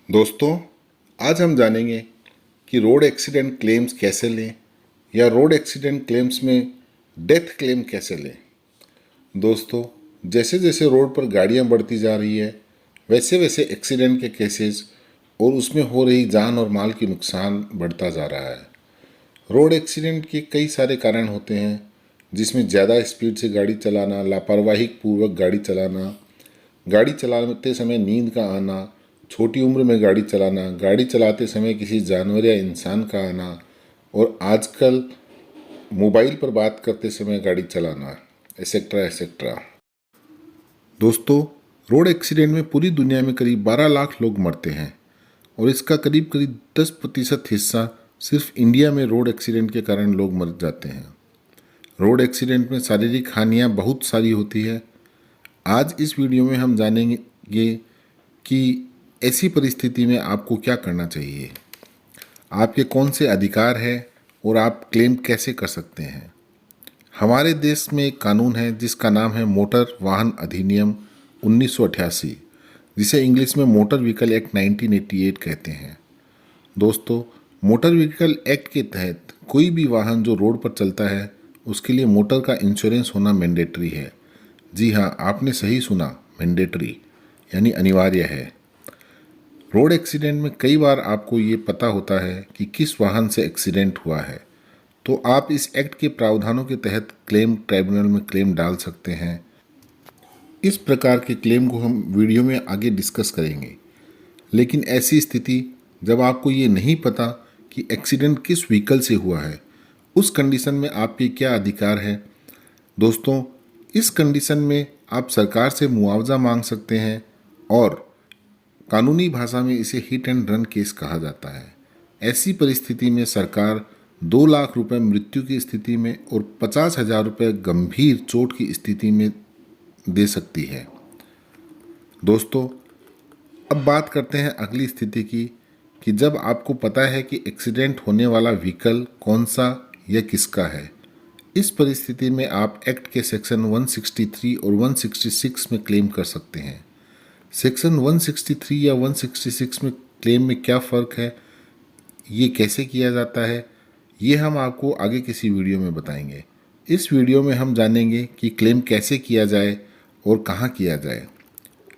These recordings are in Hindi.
दोस्तों, आज हम जानेंगे कि रोड एक्सीडेंट क्लेम्स कैसे लें या रोड एक्सीडेंट क्लेम्स में डेथ क्लेम कैसे लें। दोस्तों, जैसे जैसे रोड पर गाड़ियां बढ़ती जा रही है वैसे वैसे एक्सीडेंट के केसेस और उसमें हो रही जान और माल की नुकसान बढ़ता जा रहा है। रोड एक्सीडेंट के कई सारे कारण होते हैं, जिसमें ज़्यादा स्पीड से गाड़ी चलाना, लापरवाही पूर्वक गाड़ी चलाना, गाड़ी चलाते समय नींद का आना, छोटी उम्र में गाड़ी चलाना, गाड़ी चलाते समय किसी जानवर या इंसान का आना और आजकल मोबाइल पर बात करते समय गाड़ी चलाना, एसेट्रा एसेट्रा। दोस्तों, रोड एक्सीडेंट में पूरी दुनिया में करीब 12 लाख लोग मरते हैं और इसका करीब करीब 10% हिस्सा सिर्फ इंडिया में रोड एक्सीडेंट के कारण लोग मर जाते हैं। रोड एक्सीडेंट में शारीरिक हानियाँ बहुत सारी होती है। आज इस वीडियो में हम जानेंगे कि ऐसी परिस्थिति में आपको क्या करना चाहिए, आपके कौन से अधिकार हैं और आप क्लेम कैसे कर सकते हैं। हमारे देश में एक कानून है जिसका नाम है मोटर वाहन अधिनियम 1988, जिसे इंग्लिश में मोटर व्हीकल एक्ट 1988 कहते हैं। दोस्तों, मोटर व्हीकल एक्ट के तहत कोई भी वाहन जो रोड पर चलता है उसके लिए मोटर का इंश्योरेंस होना मैंडेटरी है। जी हाँ, आपने सही सुना, मैंडेटरी यानी अनिवार्य है। रोड एक्सीडेंट में कई बार आपको ये पता होता है कि किस वाहन से एक्सीडेंट हुआ है, तो आप इस एक्ट के प्रावधानों के तहत क्लेम ट्राइब्यूनल में क्लेम डाल सकते हैं। इस प्रकार के क्लेम को हम वीडियो में आगे डिस्कस करेंगे। लेकिन ऐसी स्थिति जब आपको ये नहीं पता कि एक्सीडेंट किस व्हीकल से हुआ है, उस कंडीशन में आपके क्या अधिकार है। दोस्तों, इस कंडीशन में आप सरकार से मुआवजा मांग सकते हैं और कानूनी भाषा में इसे हिट एंड रन केस कहा जाता है। ऐसी परिस्थिति में सरकार 2 लाख रुपए मृत्यु की स्थिति में और 50,000 रुपये गंभीर चोट की स्थिति में दे सकती है। दोस्तों, अब बात करते हैं अगली स्थिति की कि जब आपको पता है कि एक्सीडेंट होने वाला व्हीकल कौन सा या किसका है। इस परिस्थिति में आप एक्ट के सेक्शन 163 और 166 में क्लेम कर सकते हैं। सेक्शन 163 या 166 में क्लेम में क्या फ़र्क है, ये कैसे किया जाता है, ये हम आपको आगे किसी वीडियो में बताएंगे। इस वीडियो में हम जानेंगे कि क्लेम कैसे किया जाए और कहाँ किया जाए।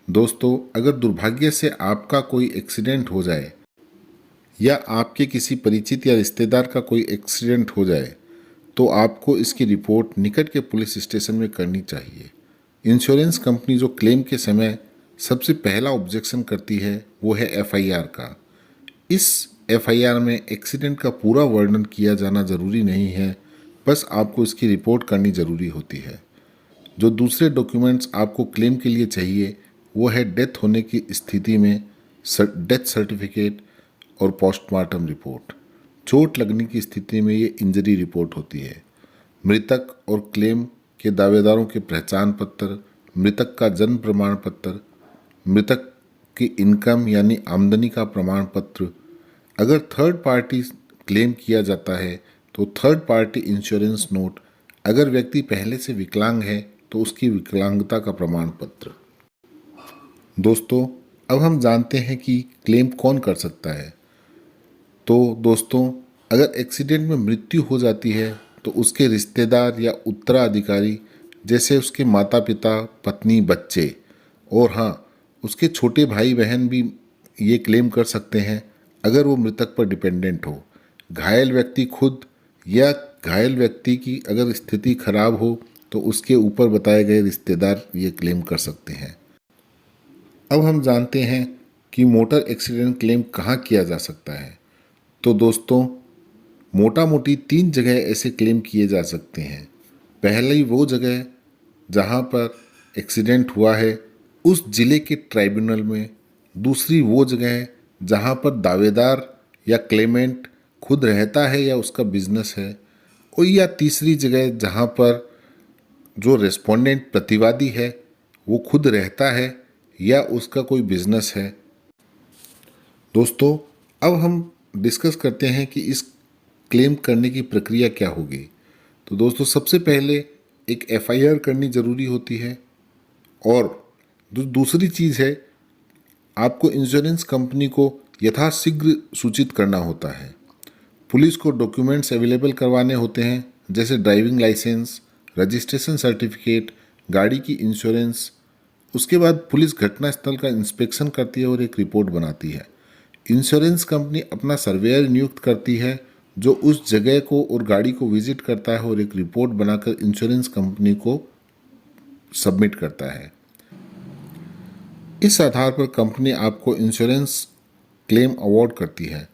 दोस्तों, अगर दुर्भाग्य से आपका कोई एक्सीडेंट हो जाए या आपके किसी परिचित या रिश्तेदार का कोई एक्सीडेंट हो जाए, तो आपको इसकी रिपोर्ट निकट के पुलिस स्टेशन में करनी चाहिए। इंश्योरेंस कंपनी जो क्लेम के समय सबसे पहला ऑब्जेक्शन करती है वो है एफआईआर का। इस एफआईआर में एक्सीडेंट का पूरा वर्णन किया जाना जरूरी नहीं है, बस आपको इसकी रिपोर्ट करनी जरूरी होती है। जो दूसरे डॉक्यूमेंट्स आपको क्लेम के लिए चाहिए वो है डेथ होने की स्थिति में डेथ सर्टिफिकेट और पोस्टमार्टम रिपोर्ट। चोट लगने की स्थिति में ये इंजरी रिपोर्ट होती है। मृतक और क्लेम के दावेदारों के पहचान पत्र, मृतक का जन्म प्रमाण पत्र, मृतक की इनकम यानी आमदनी का प्रमाण पत्र। अगर थर्ड पार्टी क्लेम किया जाता है तो थर्ड पार्टी इंश्योरेंस नोट। अगर व्यक्ति पहले से विकलांग है तो उसकी विकलांगता का प्रमाण पत्र। दोस्तों, अब हम जानते हैं कि क्लेम कौन कर सकता है। तो दोस्तों, अगर एक्सीडेंट में मृत्यु हो जाती है तो उसके रिश्तेदार या उत्तराधिकारी, जैसे उसके माता पिता, पत्नी, बच्चे और हाँ, उसके छोटे भाई बहन भी ये क्लेम कर सकते हैं अगर वो मृतक पर डिपेंडेंट हो। घायल व्यक्ति खुद या घायल व्यक्ति की अगर स्थिति खराब हो तो उसके ऊपर बताए गए रिश्तेदार ये क्लेम कर सकते हैं। अब हम जानते हैं कि मोटर एक्सीडेंट क्लेम कहाँ किया जा सकता है। तो दोस्तों, मोटा मोटी 3 जगह ऐसे क्लेम किए जा सकते हैं। पहली वो जगह जहाँ पर एक्सीडेंट हुआ है उस जिले के ट्राइब्यूनल में। दूसरी वो जगह जहाँ पर दावेदार या क्लेमेंट खुद रहता है या उसका बिजनेस है। और या तीसरी जगह जहाँ पर जो रेस्पोंडेंट प्रतिवादी है वो खुद रहता है या उसका कोई बिजनेस है। दोस्तों, अब हम डिस्कस करते हैं कि इस क्लेम करने की प्रक्रिया क्या होगी। तो दोस्तों, सबसे पहले एक एफआईआर करनी ज़रूरी होती है और दूसरी चीज़ है आपको इंश्योरेंस कंपनी को यथाशीघ्र सूचित करना होता है। पुलिस को डॉक्यूमेंट्स अवेलेबल करवाने होते हैं, जैसे ड्राइविंग लाइसेंस, रजिस्ट्रेशन सर्टिफिकेट, गाड़ी की इंश्योरेंस। उसके बाद पुलिस घटनास्थल का इंस्पेक्शन करती है और एक रिपोर्ट बनाती है। इंश्योरेंस कंपनी अपना सर्वेयर नियुक्त करती है जो उस जगह को और गाड़ी को विजिट करता है और एक रिपोर्ट बनाकर इंश्योरेंस कंपनी को सबमिट करता है। इस आधार पर कंपनी आपको इंश्योरेंस क्लेम अवार्ड करती है।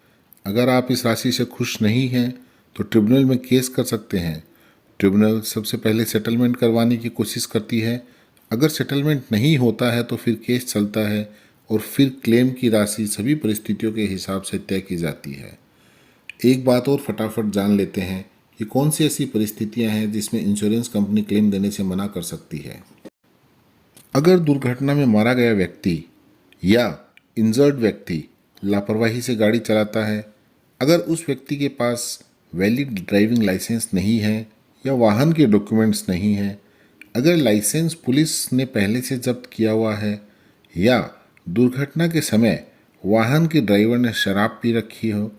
अगर आप इस राशि से खुश नहीं हैं तो ट्रिब्यूनल में केस कर सकते हैं। ट्रिब्यूनल सबसे पहले सेटलमेंट करवाने की कोशिश करती है। अगर सेटलमेंट नहीं होता है तो फिर केस चलता है और फिर क्लेम की राशि सभी परिस्थितियों के हिसाब से तय की जाती है। एक बात और फटाफट जान लेते हैं कि कौन सी ऐसी परिस्थितियां हैं जिसमें इंश्योरेंस कंपनी क्लेम देने से मना कर सकती है। अगर दुर्घटना में मारा गया व्यक्ति या इंजर्ड व्यक्ति लापरवाही से गाड़ी चलाता है, अगर उस व्यक्ति के पास वैलिड ड्राइविंग लाइसेंस नहीं है या वाहन के डॉक्यूमेंट्स नहीं हैं, अगर लाइसेंस पुलिस ने पहले से जब्त किया हुआ है या दुर्घटना के समय वाहन के ड्राइवर ने शराब पी रखी हो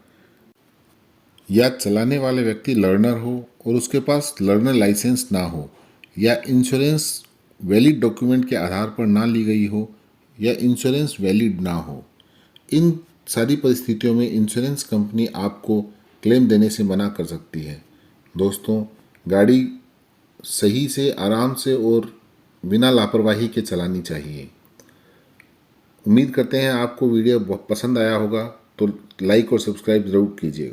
या चलाने वाले व्यक्ति लर्नर हो और उसके पास लर्नर लाइसेंस ना हो या इंश्योरेंस वैलिड डॉक्यूमेंट के आधार पर ना ली गई हो या इंश्योरेंस वैलिड ना हो, इन सारी परिस्थितियों में इंश्योरेंस कंपनी आपको क्लेम देने से मना कर सकती है। दोस्तों, गाड़ी सही से, आराम से और बिना लापरवाही के चलानी चाहिए। उम्मीद करते हैं आपको वीडियो बहुत पसंद आया होगा, तो लाइक और सब्सक्राइब ज़रूर कीजिएगा।